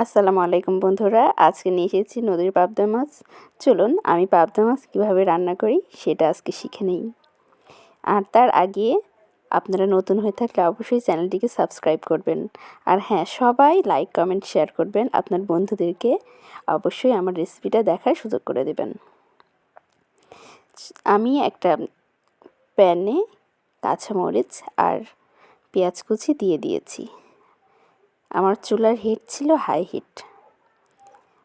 আসসালামু আলাইকুম বন্ধুরা, আজকে নিয়ে এসেছি নদীর পাবদা মাছ। চলুন আমি পাবদা মাছ কীভাবে রান্না করি সেটা আজকে শিখে নিই। আর তার আগে আপনারা নতুন হয়ে থাকলে অবশ্যই চ্যানেলটিকে সাবস্ক্রাইব করবেন। আর হ্যাঁ, সবাই লাইক কমেন্ট শেয়ার করবেন, আপনার বন্ধুদেরকে অবশ্যই আমার রেসিপিটা দেখার সুযোগ করে দেবেন। আমি একটা প্যানে কাঁচামরিচ আর পেঁয়াজ কুচি দিয়ে দিয়েছি। আমার চুলার হিট ছিল হাই হিট।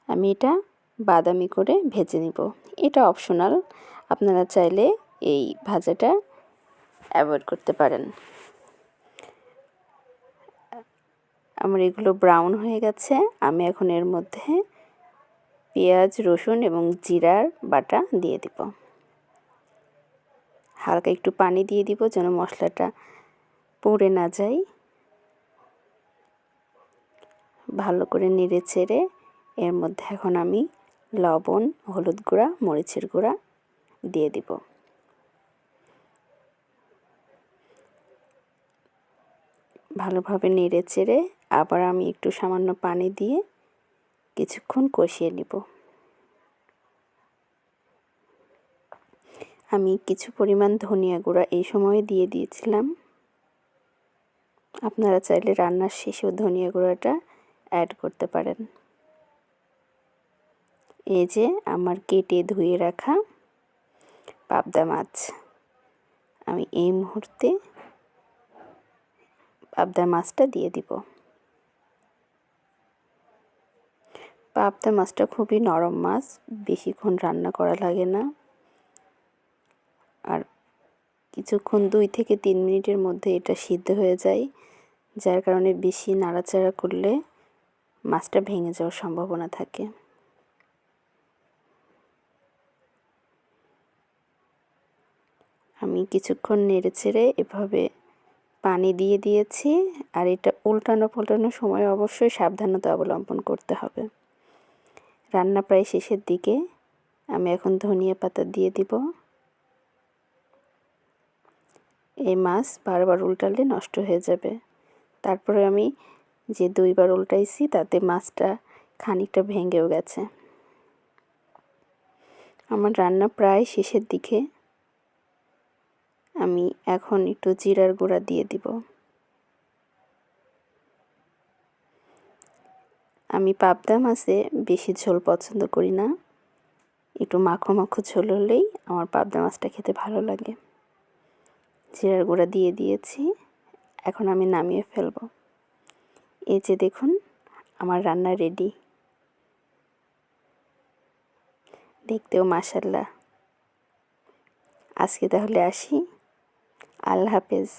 আমি এটা বাদামি করে ভেজে নিব। এটা অপশনাল, আপনারা চাইলে এই ভাজাটা অ্যাভয়েড করতে পারেন। আমার এগুলো ব্রাউন হয়ে গেছে। আমি এখন এর মধ্যে পেঁয়াজ, রসুন এবং জিরার বাটা দিয়ে দিব। হালকা একটু পানি দিয়ে দিব যেন মশলাটা পুড়ে না যায়। ভালো করে নেড়ে চেড়ে এর মধ্যে এখন আমি লবণ, হলুদ গুঁড়া, মরিচের গুঁড়া দিয়ে দিব। ভালোভাবে নেড়ে চেড়ে আবার আমি একটু সামান্য পানি দিয়ে কিছুক্ষণ কষিয়ে নিব। আমি কিছু পরিমাণ ধনিয়া গুঁড়া এই সময়ে দিয়ে দিয়েছিলাম। আপনারা চাইলে রান্নার শেষেও ধনিয়া গুঁড়াটা অ্যাড করতে পারেন। এই যে আমার কেটে ধুয়ে রাখা পাবদা মাছ আমি এই মুহূর্তে পাবদা মাছটা দিয়ে দিব। পাবদা মাছটা খুবই নরম মাছ, বেশিক্ষণ রান্না করা লাগে না। আর কিছুক্ষণ 2 থেকে 3 মিনিটের মধ্যে এটা সিদ্ধ হয়ে যায়, যার কারণে বেশি নাড়াচাড়া করলে মাছটা ভেঙে যাওয়ার সম্ভাবনা থাকে। আমি কিছুক্ষণ নেড়েচেড়ে এভাবে পানি দিয়ে দিয়েছি। আর এটা উল্টানো পাল্টানোর সময় অবশ্যই সাবধানতা অবলম্বন করতে হবে। রান্না প্রায় শেষের দিকে। আমি এখন ধনিয়া পাতা দিয়ে দিব। এই মাছ বারবার উল্টালে নষ্ট হয়ে যাবে। তারপরে আমি যে 2 বার উল্টাইছি তাতে মাছটা খানিকটা ভেঙেও গেছে। আমার রান্না প্রায় শেষের দিকে। আমি এখন একটু জিরার গুঁড়া দিয়ে দিব। আমি পাবদা মাছে বেশি ঝোল পছন্দ করি না, একটু মাখো মাখো ঝোল হলেই আমার পাবদা মাছটা খেতে ভালো লাগে। জিরার গুঁড়া দিয়ে দিয়েছি, এখন আমি নামিয়ে ফেলব। এই যে দেখুন আমার রান্না রেডি। দেখতেও মাশাআল্লাহ। আজকে তাহলে আসি, আল্লাহ হাফেজ।